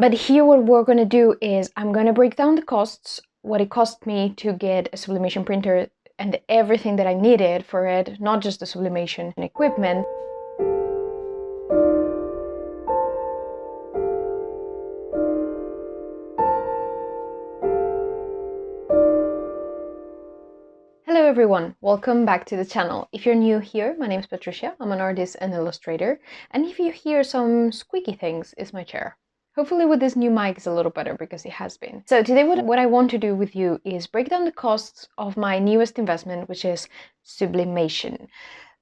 But here what we're going to do is I'm going to break down the costs, what it cost me to get a sublimation printer and everything that I needed for it, not just the sublimation equipment. Hello everyone, welcome back to the channel. If you're new here, my name is Patricia, I'm an artist and illustrator, and if you hear some squeaky things, it's my chair. Hopefully with this new mic it's a little better because it has been. So today what I want to do with you is break down the costs of my newest investment, which is sublimation.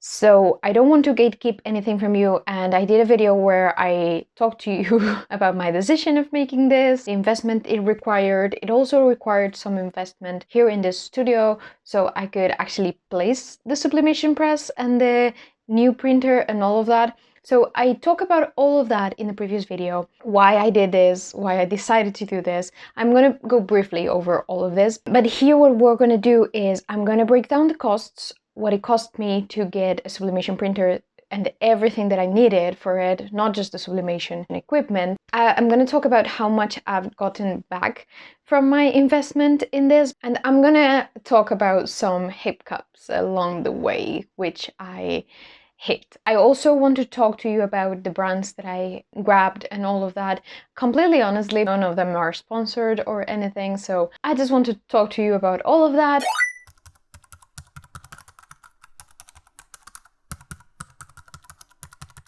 So I don't want to gatekeep anything from you, and I did a video where I talked to you about my decision of making this, the investment it required. It also required some investment here in this studio so I could actually place the sublimation press and the new printer and all of that. So I talk about all of that in the previous video, why I did this, why I decided to do this. I'm going to go briefly over all of this, but here what we're going to do is I'm going to break down the costs, what it cost me to get a sublimation printer and everything that I needed for it, not just the sublimation equipment. I'm going to talk about how much I've gotten back from my investment in this, and I'm going to talk about some hiccups along the way, which I hit. I also want to talk to you about the brands that I grabbed and all of that. Completely honestly, none of them are sponsored or anything, so I just want to talk to you about all of that.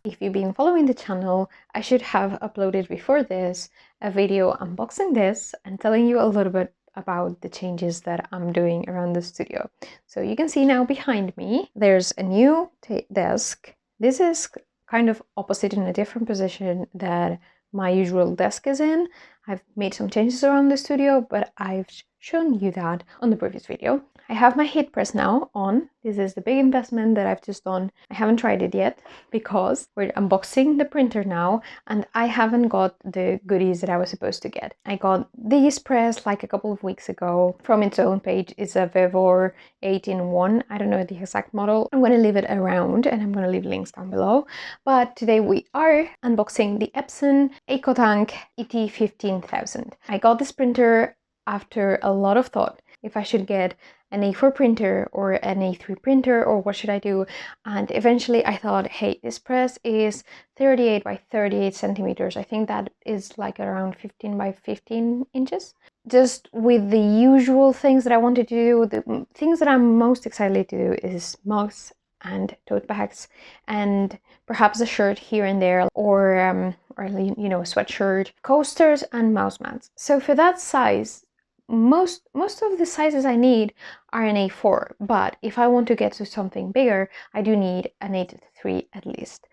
If you've been following the channel, I should have uploaded before this a video unboxing this and telling you a little bit about the changes that I'm doing around the studio. So you can see now behind me, there's a new desk. This is kind of opposite in a different position that my usual desk is in. I've made some changes around the studio, but I've shown you that on the previous video. I have my heat press now on. This is the big investment that I've just done. I haven't tried it yet because we're unboxing the printer now and I haven't got the goodies that I was supposed to get. I got this press like a couple of weeks ago from its own page. It's a Vevor 8-in-1. I don't know the exact model. I'm going to leave it around and I'm going to leave links down below. But today we are unboxing the Epson EcoTank ET15000. I got this printer after a lot of thought if I should get an A4 printer or an A3 printer or what should I do, and eventually I thought, hey, this press is 38 by 38 centimeters. I think that is like around 15 by 15 inches. Just with the usual things that I wanted to do, the things that I'm most excited to do is mugs and tote bags and perhaps a shirt here and there, or you know, a sweatshirt, coasters and mouse mats. So for that size, most of the sizes I need are an A4, but if I want to get to something bigger, I do need an A3 at least.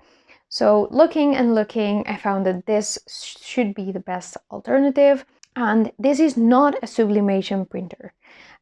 So looking and looking, I found that this should be the best alternative, and this is not a sublimation printer.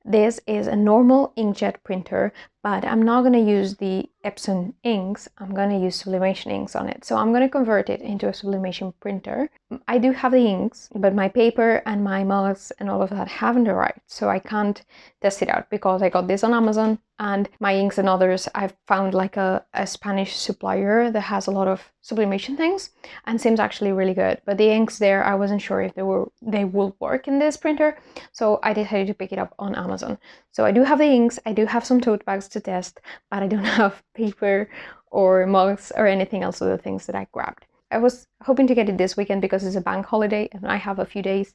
This is a normal inkjet printer, but I'm not going to use the Epson inks. I'm going to use sublimation inks on it. So I'm going to convert it into a sublimation printer. I do have the inks, but my paper and my mugs and all of that haven't arrived. So I can't test it out because I got this on Amazon, and my inks and others, I've found like a Spanish supplier that has a lot of sublimation things and seems actually really good. But the inks there, I wasn't sure if they will work in this printer. So I decided to pick it up on Amazon. So I do have the inks, I do have some tote bags to test, but I don't have paper or mugs or anything else of the things that I grabbed. I was hoping to get it this weekend because it's a bank holiday and I have a few days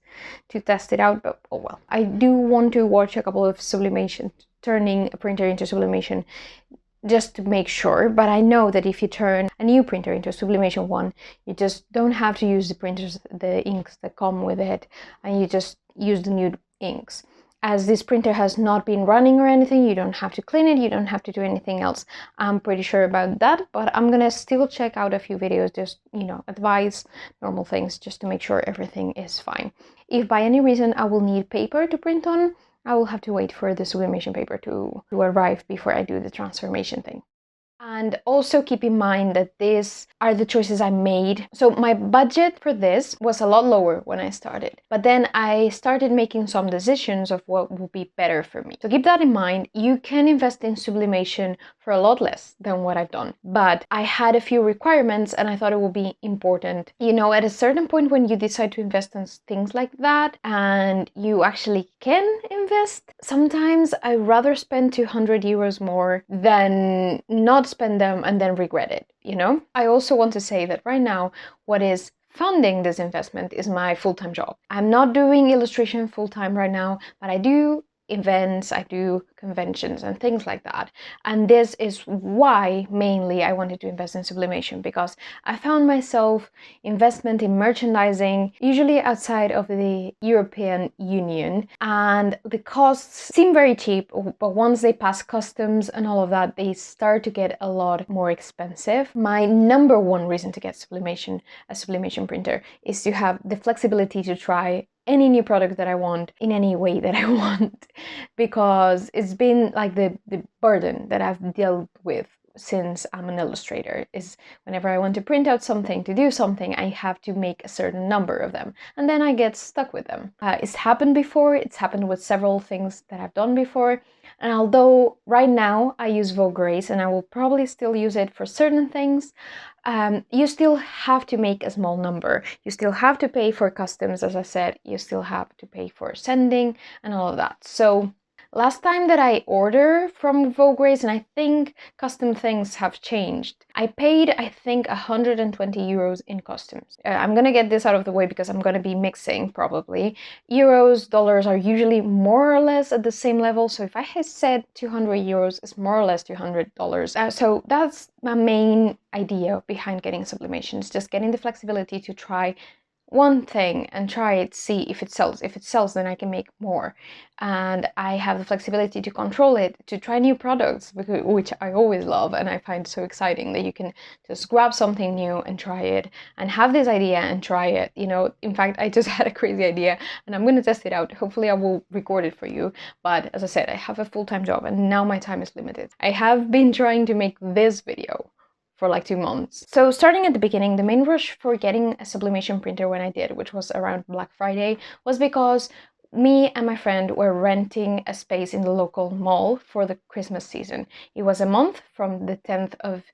to test it out, but oh well. I do want to watch a couple of sublimation, turning a printer into sublimation, just to make sure. But I know that if you turn a new printer into a sublimation one, you just don't have to use the printers, the inks that come with it, and you just use the new inks. As this printer has not been running or anything, you don't have to clean it, you don't have to do anything else. I'm pretty sure about that, but I'm gonna still check out a few videos, just, you know, advice, normal things, just to make sure everything is fine. If by any reason I will need paper to print on, I will have to wait for the sublimation paper to arrive before I do the transformation thing. And also keep in mind that these are the choices I made. So my budget for this was a lot lower when I started, but then I started making some decisions of what would be better for me. So keep that in mind. You can invest in sublimation for a lot less than what I've done, but I had a few requirements and I thought it would be important. You know, at a certain point when you decide to invest in things like that and you actually can invest, sometimes I rather spend 200 euros more than not spend them and then regret it, you know? I also want to say that right now, what is funding this investment is my full-time job. I'm not doing illustration full-time right now, but I do events, I do conventions and things like that. And this is why mainly I wanted to invest in sublimation, because I found myself investment in merchandising, usually outside of the European Union, and the costs seem very cheap, but once they pass customs and all of that, they start to get a lot more expensive. My number one reason to get sublimation, a sublimation printer, is to have the flexibility to try any new product that I want in any way that I want, because it's been like the burden that I've dealt with since I'm an illustrator, is whenever I want to print out something, to do something, I have to make a certain number of them, and then I get stuck with them. It's happened before, it's happened with several things that I've done before, and although right now I use Vogue Grace and I will probably still use it for certain things, you still have to make a small number. You still have to pay for customs, as I said, you still have to pay for sending and all of that. So last time that I ordered from Vogue Grace, and I think custom things have changed, I paid, I think, 120 euros in customs. I'm gonna get this out of the way because I'm gonna be mixing probably. Euros, dollars are usually more or less at the same level, so if I had said 200 euros, it's more or less $200. So that's my main idea behind getting sublimation. It's just getting the flexibility to try one thing and try it, see if it sells. If it sells, then I can make more. And I have the flexibility to control it, to try new products, which I always love and I find so exciting, that you can just grab something new and try it, and have this idea and try it. You know, in fact, I just had a crazy idea and I'm going to test it out. Hopefully I will record it for you. But as I said, I have a full-time job and now my time is limited. I have been trying to make this video for like 2 months. So starting at the beginning, the main rush for getting a sublimation printer when I did, which was around Black Friday, was because me and my friend were renting a space in the local mall for the Christmas season. It was a month from the 10th of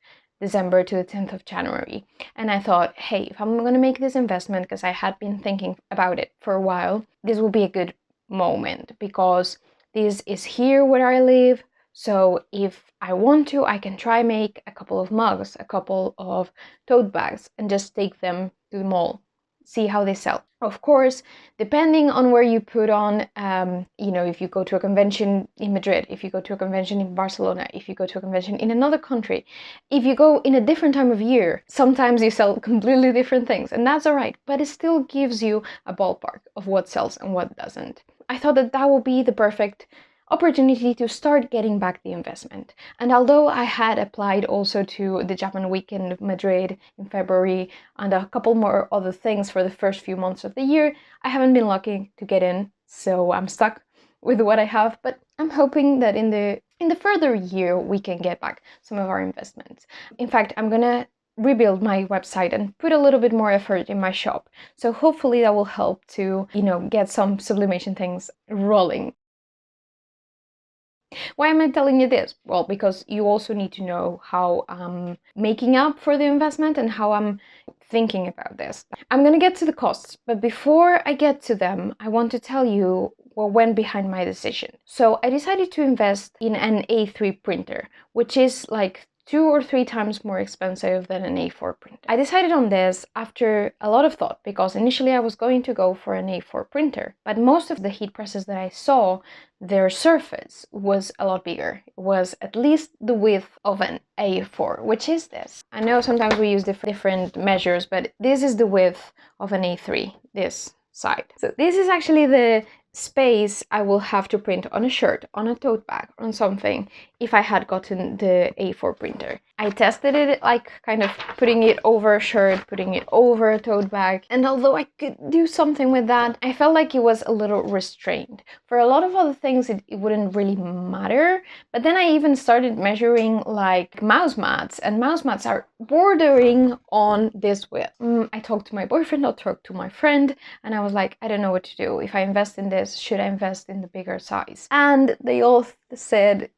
December to the 10th of January. And I thought, hey, if I'm going to make this investment, because I had been thinking about it for a while, this will be a good moment, because this is here where I live. So if I want to, I can try make a couple of mugs, a couple of tote bags, and just take them to the mall, see how they sell. Of course, depending on where you put on, you know, if you go to a convention in Madrid, if you go to a convention in Barcelona, if you go to a convention in another country, if you go in a different time of year, sometimes you sell completely different things, and that's all right, but it still gives you a ballpark of what sells and what doesn't. I thought that that would be the perfect opportunity to start getting back the investment. And although I had applied also to the Japan Week in Madrid in February and a couple more other things for the first few months of the year, I haven't been lucky to get in, so I'm stuck with what I have, but I'm hoping that in the further year we can get back some of our investments. In fact, I'm gonna rebuild my website and put a little bit more effort in my shop, so hopefully that will help to, you know, get some sublimation things rolling. Why am I telling you this? Well, because you also need to know how I'm making up for the investment and how I'm thinking about this. I'm gonna get to the costs, but before I get to them, I want to tell you what went behind my decision. So I decided to invest in an A3 printer, which is like 2 or 3 times more expensive than an A4 printer. I decided on this after a lot of thought, because initially I was going to go for an A4 printer, but most of the heat presses that I saw, their surface was a lot bigger. It was at least the width of an A4, which is this. I know sometimes we use different measures, but this is the width of an A3, this side. So this is actually the space I will have to print on a shirt, on a tote bag, on something if I had gotten the A4 printer. I tested it, like kind of putting it over a shirt, putting it over a tote bag, and although I could do something with that, I felt like it was a little restrained. For a lot of other things it wouldn't really matter, but then I even started measuring like mouse mats, and mouse mats are bordering on this width. I talked to my boyfriend, I talked to my friend, and I was like, I don't know what to do. If I invest in this, should I invest in the bigger size? And they all said,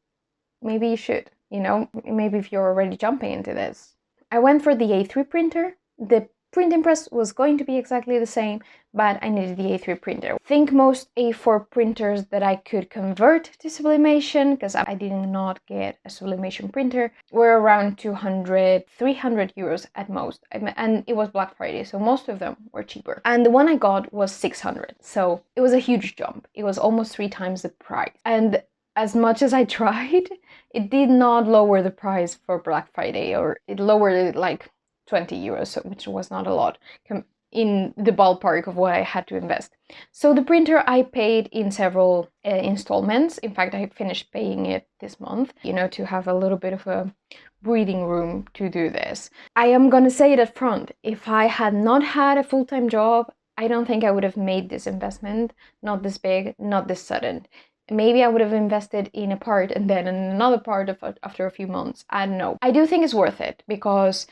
maybe you should, you know, maybe if you're already jumping into this. I went for the A3 printer. The printing press was going to be exactly the same, but I needed the A3 printer. I think most A4 printers that I could convert to sublimation, because I did not get a sublimation printer, were around 200, 300 euros at most. And it was Black Friday, so most of them were cheaper. And the one I got was 600, so it was a huge jump. It was almost 3 times the price. And as much as I tried, it did not lower the price for Black Friday, or it lowered it like 20 euros, which was not a lot in the ballpark of what I had to invest. So the printer I paid in several installments. In fact, I finished paying it this month, you know, to have a little bit of a breathing room to do this. I am gonna say it up front, if I had not had a full-time job, I don't think I would have made this investment, not this big, not this sudden. Maybe I would have invested in a part and then in another part after a few months. I don't know. I do think it's worth it because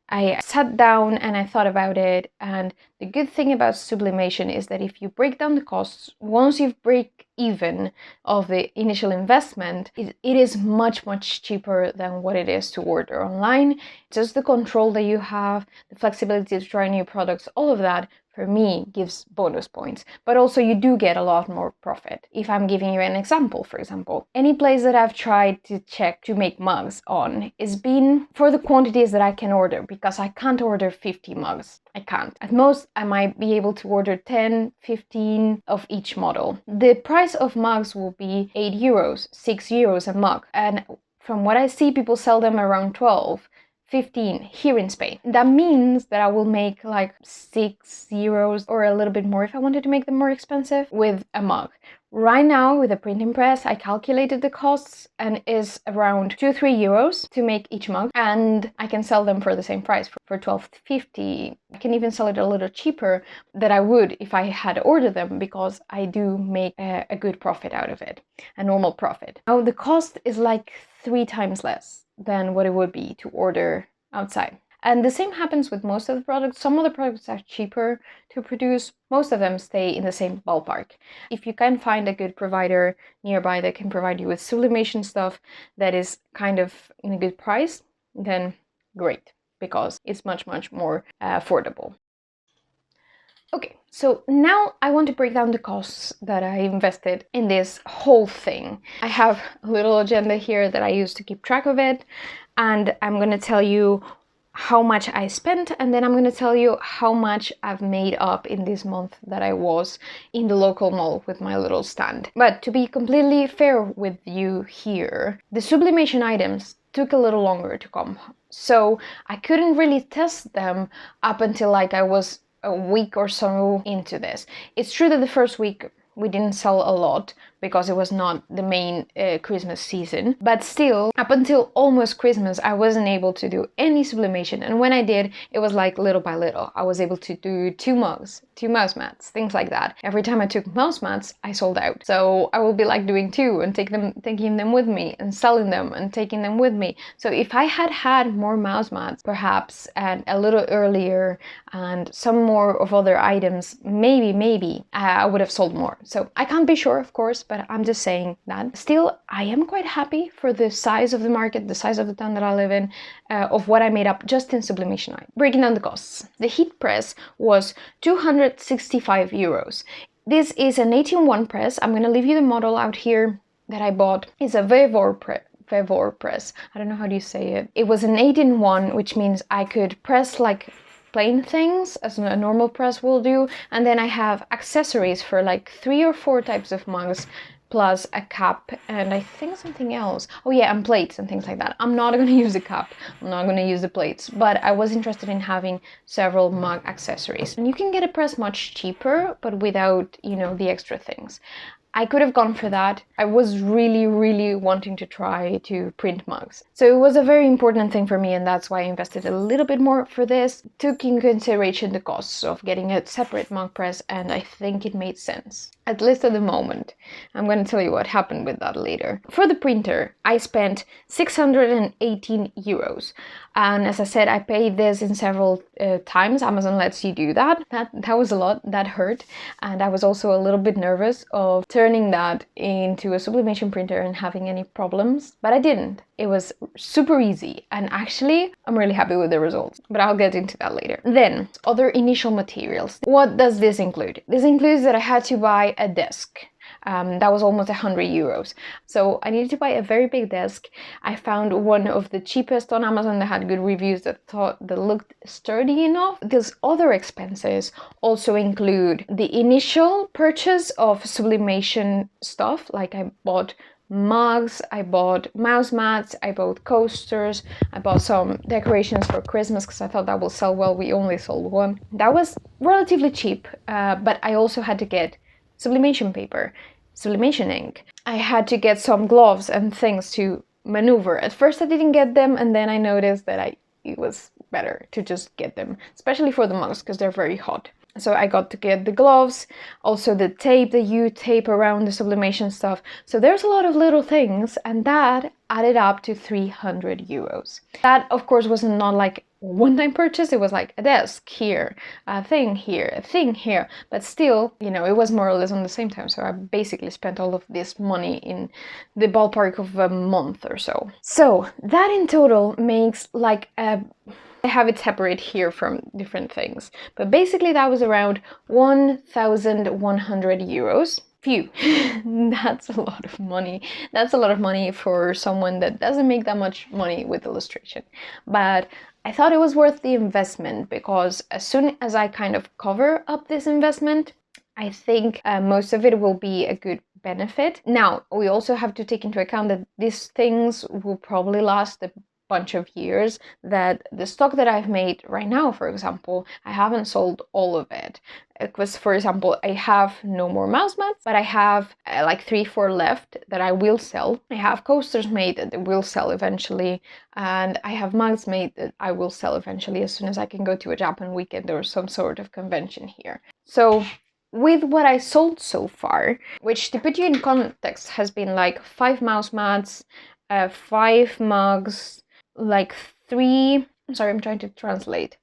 I sat down and I thought about it, and the good thing about sublimation is that if you break down the costs, once you break even of the initial investment, it is much cheaper than what it is to order online. Just the control that you have, the flexibility to try new products, all of that for me gives bonus points, but also you do get a lot more profit. If I'm giving you an example, for example, any place that I've tried to check to make mugs on is been for the quantities that I can order, because I can't order 50 mugs. I can't. At most, I might be able to order 10, 15 of each model. The price of mugs will be 8 euros, 6 euros a mug, and from what I see, people sell them around 12. 15 here in Spain. That means that I will make like 6 euros or a little bit more if I wanted to make them more expensive with a mug. Right now with a printing press, I calculated the costs and is around 2-3 euros to make each mug, and I can sell them for the same price, for 12.50. I can even sell it a little cheaper than I would if I had ordered them, because I do make a good profit out of it, a normal profit. Now the cost is like 3 times less than what it would be to order outside. And the same happens with most of the products. Some of the products are cheaper to produce. Most of them stay in the same ballpark. If you can find a good provider nearby that can provide you with sublimation stuff that is kind of in a good price, then great, because it's much more affordable. Okay, so now I want to break down the costs that I invested in this whole thing. I have a little agenda here that I use to keep track of it, and I'm going to tell you how much I spent, and then I'm going to tell you how much I've made up in this month that I was in the local mall with my little stand. But to be completely fair with you here, the sublimation items took a little longer to come, so I couldn't really test them up until like I was a week or so into this. It's true that the first week we didn't sell a lot because it was not the main Christmas season, but still, up until almost Christmas, I wasn't able to do any sublimation, and when I did, it was like little by little. I was able to do 2 mugs, 2 mouse mats, things like that. Every time I took mouse mats, I sold out. So I will be like doing 2 and taking them with me and selling them and taking them with me. So if I had had more mouse mats, perhaps, and a little earlier, and some more of other items, maybe I would have sold more. So I can't be sure, of course, but I'm just saying that. Still, I am quite happy for the size of the market, the size of the town that I live in, of what I made up just in sublimation. Breaking down the costs. The heat press was 265 euros. This is an 18-1 press. I'm going to leave you the model out here that I bought. It's a Vevor press. I don't know how do you say it. It was an 18-1, which means I could press like plain things as a normal press will do, and then I have accessories for like 3 or 4 types of mugs, plus a cup, and I think something else. Oh yeah, and plates and things like that. I'm not going to use the cup, I'm not going to use the plates, but I was interested in having several mug accessories. And you can get a press much cheaper, but without, you know, the extra things. I could have gone for that. I was really wanting to try to print mugs. So it was a very important thing for me, and that's why I invested a little bit more for this. Took in consideration the costs of getting a separate mug press, and I think it made sense. At least at the moment. I'm going to tell you what happened with that later. For the printer, I spent 618 euros. And as I said, I paid this in several times. Amazon lets you do that. That was a lot. That hurt. And I was also a little bit nervous of turning that into a sublimation printer and having any problems. But I didn't. It was super easy. And actually, I'm really happy with the results. But I'll get into that later. Then, other initial materials. What does this include? This includes that I had to buy a desk. That was almost 100 euros. So I needed to buy a very big desk. I found one of the cheapest on Amazon that had good reviews that looked sturdy enough. These other expenses also include the initial purchase of sublimation stuff, like I bought mugs, I bought mouse mats, I bought coasters, I bought some decorations for Christmas because I thought that will sell well. We only sold one. That was relatively cheap, but I also had to get sublimation paper, sublimation ink. I had to get some gloves and things to maneuver. At first I didn't get them, and then I noticed that it was better to just get them, especially for the mugs because they're very hot. So I got to get the gloves, also the tape that you tape around the sublimation stuff. So there's a lot of little things, and that added up to 300 euros. That, of course, was not like one-time purchase. It was like a desk here, a thing here, a thing here. But still, you know, it was more or less on the same time. So I basically spent all of this money in the ballpark of a month or so. So that in total makes like a... I have it separate here from different things, but basically that was around 1,100 euros. Phew, that's a lot of money. That's a lot of money for someone that doesn't make that much money with illustration. But I thought it was worth the investment because as soon as I kind of cover up this investment, I think most of it will be a good benefit. Now, we also have to take into account that these things will probably last a bunch of years, that the stock that I've made right now, for example, I haven't sold all of it. Because, for example, I have no more mouse mats, but I have like 3-4 left that I will sell. I have coasters made that I will sell eventually, and I have mugs made that I will sell eventually as soon as I can go to a Japan weekend or some sort of convention here. So with what I sold so far, which to put you in context has been like 5 mouse mats, 5 mugs, like 3, sorry, I'm trying to translate,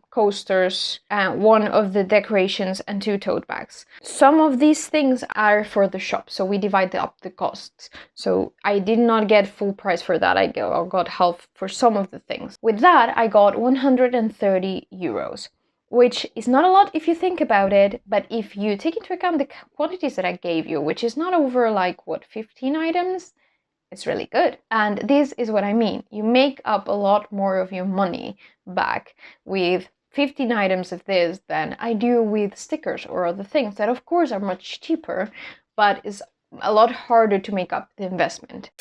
coasters, 1 of the decorations, and 2 tote bags. Some of these things are for the shop, so we divide up the costs. So I did not get full price for that. I got half for some of the things. With that, I got 130 euros. Which is not a lot if you think about it, but if you take into account the quantities that I gave you, which is not over like, what, 15 items? It's really good. And this is what I mean. You make up a lot more of your money back with 15 items of this than I do with stickers or other things that of course are much cheaper, but is a lot harder to make up the investment.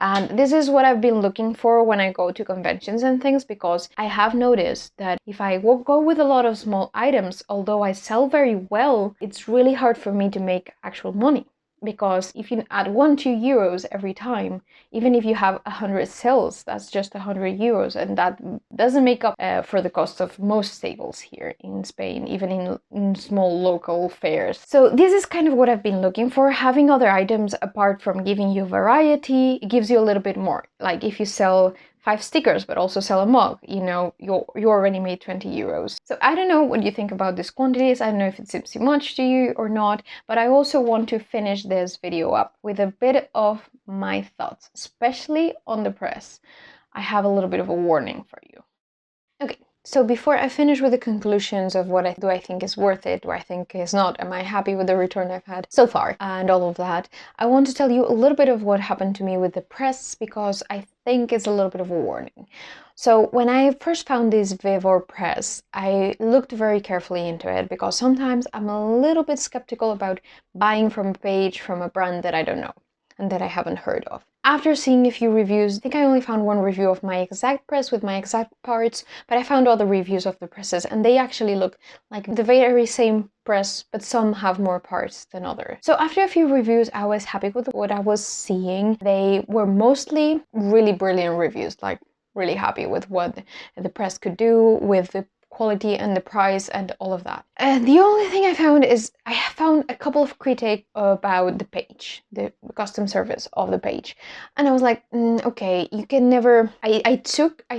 And this is what I've been looking for when I go to conventions and things, because I have noticed that if I go with a lot of small items, although I sell very well, it's really hard for me to make actual money. Because if you add 1-2 euros every time, even if you have 100 sales, that's just 100 euros, and that doesn't make up for the cost of most stables here in Spain, even in small local fairs. So this is kind of what I've been looking for. Having other items, apart from giving you variety, it gives you a little bit more. Like if you sell 5 stickers but also sell a mug, you know, you already made 20 euros. So I don't know what you think about these quantities. I don't know if it seems too much to you or not, but I also want to finish this video up with a bit of my thoughts, especially on the press. I have a little bit of a warning for you. Okay, so before I finish with the conclusions of what I think is worth it, or I think is not, am I happy with the return I've had so far, and all of that, I want to tell you a little bit of what happened to me with the press, because I think it's a little bit of a warning. So when I first found this Vevor press, I looked very carefully into it because sometimes I'm a little bit skeptical about buying from a page from a brand that I don't know and that I haven't heard of. After seeing a few reviews, I think I only found one review of my exact press with my exact parts, but I found other reviews of the presses and they actually look like the very same press, but some have more parts than others. So after a few reviews, I was happy with what I was seeing. They were mostly really brilliant reviews, like really happy with what the press could do, with the quality and the price and all of that. And the only thing I found is I found a couple of critiques about the page, the custom service of the page, and I was like, okay, you can never. I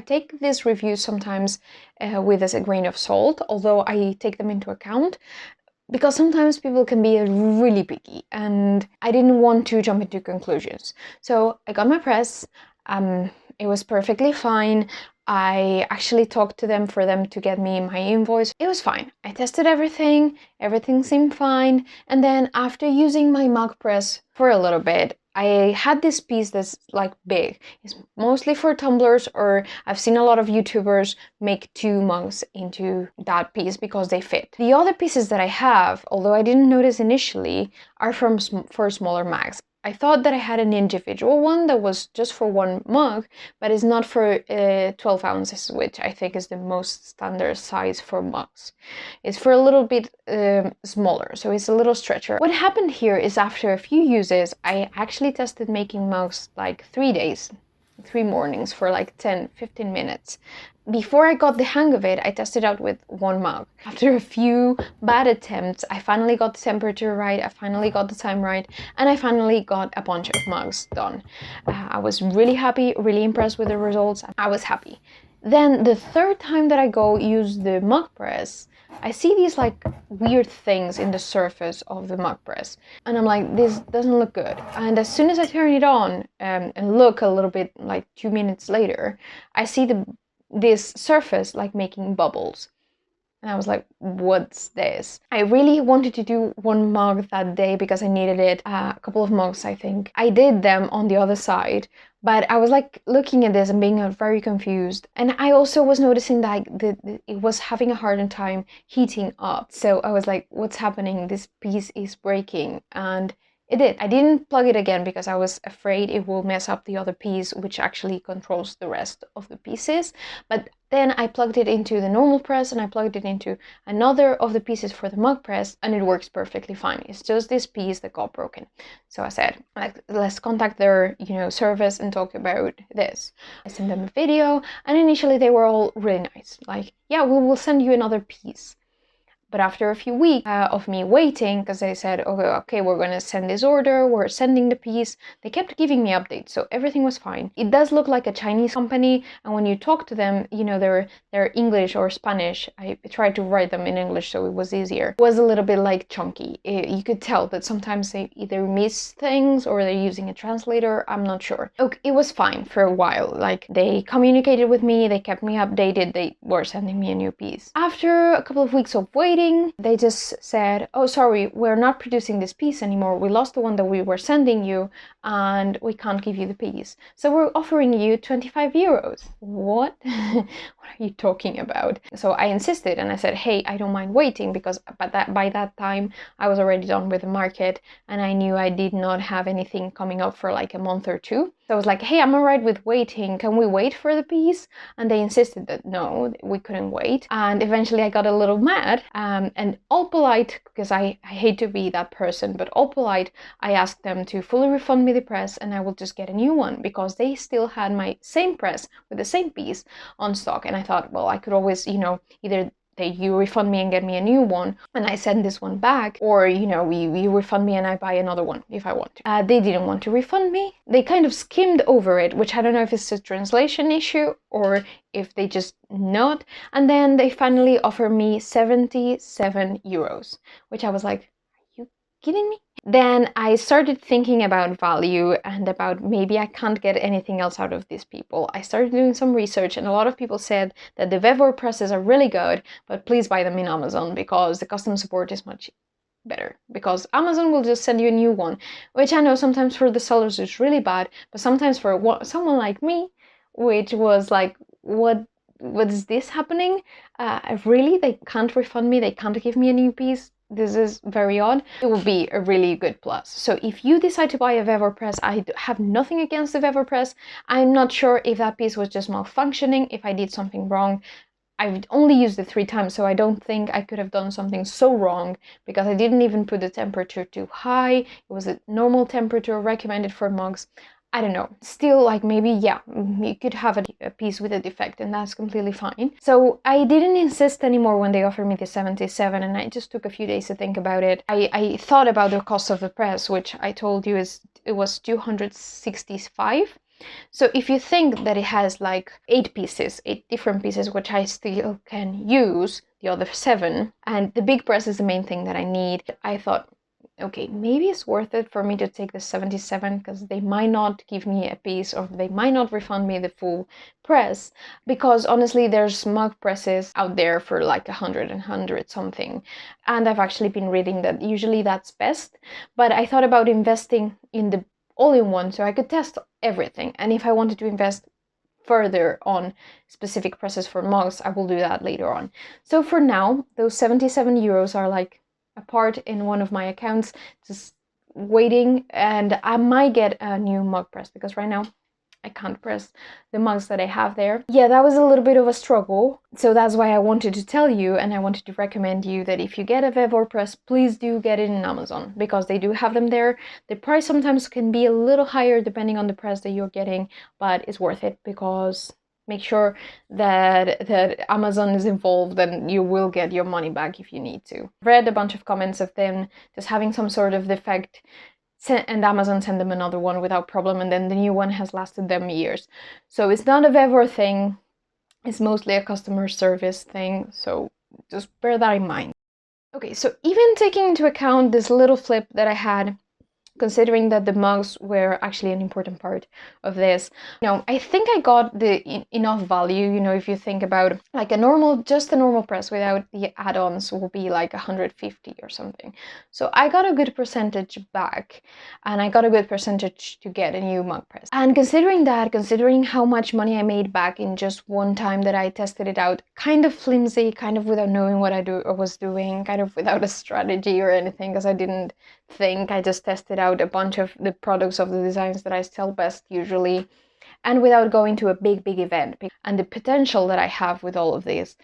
take these reviews sometimes with as a grain of salt, although I take them into account, because sometimes people can be really picky, and I didn't want to jump into conclusions. So I got my press. It was perfectly fine. I actually talked to them for them to get me my invoice. It was fine. I tested everything seemed fine. And then after using my mug press for a little bit, I had this piece that's like big. It's mostly for tumblers, or I've seen a lot of YouTubers make 2 mugs into that piece because they fit. The other pieces that I have, although I didn't notice initially, are for smaller mugs. I thought that I had an individual one that was just for 1 mug, but it's not for 12 ounces, which I think is the most standard size for mugs. It's for a little bit smaller, so it's a little stretcher. What happened here is after a few uses, I actually tested making mugs like 3 days, 3 mornings for like 10-15 minutes. Before I got the hang of it, I tested out with 1 mug. After a few bad attempts, I finally got the temperature right, I finally got the time right, and I finally got a bunch of mugs done. I was really happy, really impressed with the results. I was happy. Then the third time that I go use the mug press, I see these like weird things in the surface of the mug press, and I'm like, this doesn't look good. And as soon as I turn it on and look a little bit, like 2 minutes later, I see this surface like making bubbles. And I was like, what's this? I really wanted to do 1 mug that day because I needed it. A couple of mugs, I think. I did them on the other side, but I was like looking at this and being very confused. And I also was noticing that it was having a hard time heating up. So I was like, what's happening? This piece is breaking. And it did. I didn't plug it again because I was afraid it will mess up the other piece, which actually controls the rest of the pieces. But then I plugged it into the normal press and I plugged it into another of the pieces for the mug press, and it works perfectly fine. It's just this piece that got broken. So I said, like, let's contact their, service and talk about this. I sent them a video, and initially they were all really nice. Like, yeah, we will send you another piece. But after a few weeks of me waiting, because they said, okay, we're going to send this order, we're sending the piece, they kept giving me updates, so everything was fine. It does look like a Chinese company, and when you talk to them, they're English or Spanish. I tried to write them in English so it was easier. It was a little bit like chunky. You could tell that sometimes they either miss things or they're using a translator, I'm not sure. Okay, it was fine for a while. Like, they communicated with me, they kept me updated, they were sending me a new piece. After a couple of weeks of waiting, they just said, oh, sorry, we're not producing this piece anymore. We lost the one that we were sending you and we can't give you the piece. So we're offering you 25 euros. What? What are you talking about? So I insisted and I said, hey, I don't mind waiting, because by that time I was already done with the market and I knew I did not have anything coming up for like a month or 2. So I was like, hey, I'm alright with waiting. Can we wait for the piece? And they insisted that no, we couldn't wait. And eventually I got a little mad. And all polite, because I hate to be that person, but all polite, I asked them to fully refund me the press and I will just get a new one, because they still had my same press with the same piece on stock. And I thought, well, I could always, either you refund me and get me a new one and I send this one back, or we refund me and I buy another one if I want to. They didn't want to refund me. They kind of skimmed over it, which I don't know if it's a translation issue or if they just not. And then they finally offered me 77 euros, which I was like, are you kidding me? Then I started thinking about value and about maybe I can't get anything else out of these people. I started doing some research, and a lot of people said that the Vevor presses are really good, but please buy them in Amazon because the customer support is much better, because Amazon will just send you a new one, which I know sometimes for the sellers is really bad, but sometimes for someone like me, which was like what is this happening? Really, they can't refund me, they can't give me a new piece. This is very odd. It will be a really good plus. So if you decide to buy a Vevo press, I have nothing against the Vevo press. I'm not sure if that piece was just malfunctioning, if I did something wrong. I've only used it 3 times, so I don't think I could have done something so wrong, because I didn't even put the temperature too high. It was a normal temperature recommended for mugs. I don't know. Still, like, maybe, yeah, you could have a piece with a defect, and that's completely fine. So I didn't insist anymore when they offered me the 77, and I just took a few days to think about it. I thought about the cost of the press, which I told you it was 265. So if you think that it has like 8 different pieces, which I still can use the other 7, and the big press is the main thing that I need, I thought, okay, maybe it's worth it for me to take the 77, because they might not give me a piece, or they might not refund me the full press, because honestly there's mug presses out there for like 100 something, and I've actually been reading that usually that's best. But I thought about investing in the all-in-one so I could test everything, and if I wanted to invest further on specific presses for mugs, I will do that later on. So for now, those 77 euros are like a part in one of my accounts, just waiting, and I might get a new mug press, because right now I can't press the mugs that I have there. Yeah, that was a little bit of a struggle, so that's why I wanted to tell you, and I wanted to recommend you that if you get a Vevo press, please do get it in Amazon, because they do have them there. The price sometimes can be a little higher depending on the press that you're getting, but it's worth it, because make sure that Amazon is involved, and you will get your money back if you need to. Read a bunch of comments of them just having some sort of defect, and Amazon sent them another one without problem, and then the new one has lasted them years. So it's not a Vevo thing, it's mostly a customer service thing, so just bear that in mind. Okay, so even taking into account this little flip that I had, considering that the mugs were actually an important part of this, I think I got enough value. If you think about like just a normal press without the add-ons will be like 150 or something. So I got a good percentage back, and I got a good percentage to get a new mug press. And considering how much money I made back in just one time that I tested it out, kind of flimsy, kind of without knowing what I was doing, kind of without a strategy or anything, because I didn't think, I just tested out a bunch of the products of the designs that I sell best usually, and without going to a big event. And the potential that I have with all of this,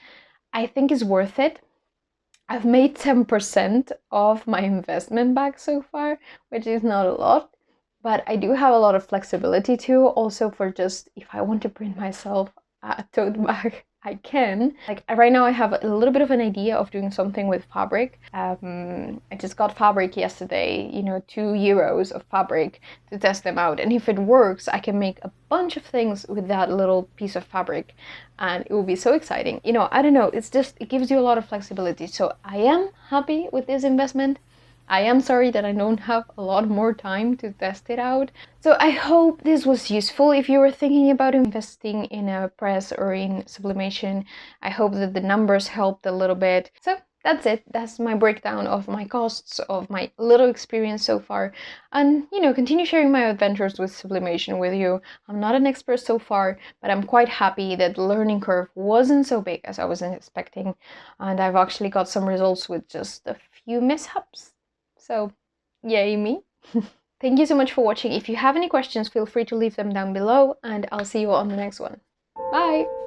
I think is worth it. I've made 10% of my investment back so far, which is not a lot, but I do have a lot of flexibility too, also for just if I want to print myself a tote bag, I can. Like right now I have a little bit of an idea of doing something with fabric. I just got fabric yesterday, 2 euros of fabric to test them out, and if it works I can make a bunch of things with that little piece of fabric, and it will be so exciting. I don't know, it gives you a lot of flexibility, so I am happy with this investment. I am sorry that I don't have a lot more time to test it out. So I hope this was useful if you were thinking about investing in a press or in sublimation. I hope that the numbers helped a little bit. So that's it. That's my breakdown of my costs, of my little experience so far, and continue sharing my adventures with sublimation with you. I'm not an expert so far, but I'm quite happy that the learning curve wasn't so big as I wasn't expecting, and I've actually got some results with just a few mishaps. So, yay me. Thank you so much for watching. If you have any questions, feel free to leave them down below, and I'll see you on the next one. Bye!